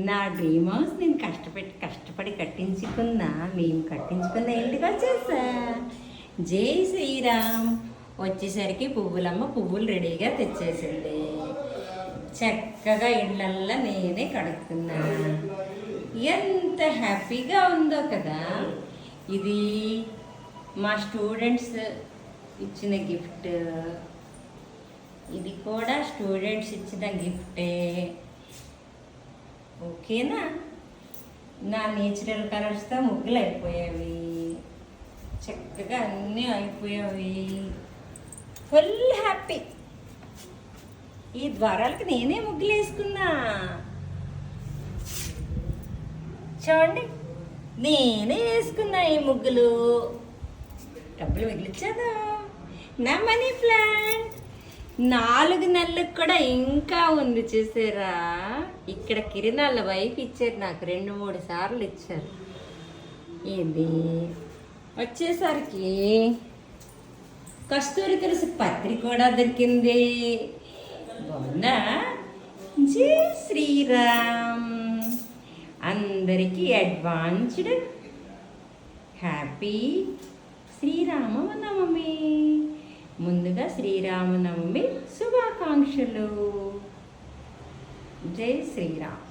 నా dream house నేను కష్టపడి కట్టించుకున్నా, మేము కట్టించుకున్న ఇంటికి వచ్చేసా. జై శ్రీరామ్. వచ్చేసరికి పువ్వులమ్మ పువ్వులు రెడీగా తెచ్చేసింది. చక్కగా ఇళ్ళల్లో నేనే కడుక్కున్నా. ఎంత హ్యాపీగా ఉందో కదా. ఇది మా స్టూడెంట్స్ ఇచ్చిన గిఫ్ట్. ఇది కూడా స్టూడెంట్స్ ఇచ్చిన గిఫ్టే. ఓకేనా. నా నేచురల్ కలర్స్తో ముగ్గులు అయిపోయావి, చక్కగా అన్నీ అయిపోయావి. Full happy. ఈ ద్వారాలకి నేనే ముగ్గులు వేసుకున్నా. చూడండి, నేనే వేసుకున్నా ఈ ముగ్గులు. డబ్బులు మిగిలిచ్చాను. నా మనీ ప్లాంట్ 4 నెలలకు కూడా ఇంకా ఉంది చూసారా. ఇక్కడ కిరణాల వైపు ఇచ్చారు నాకు, 2-3 సార్లు ఇచ్చారు. ఇది వచ్చేసరికి కస్తూరి తులసి పత్రి కూడా దొరికింది. బాగుందా. జై శ్రీరామ్. అందరికీ అడ్వాన్స్డ్ హ్యాపీ శ్రీరామనవమి. ముందుగా శ్రీరామనవమి శుభాకాంక్షలు. జై శ్రీరామ్.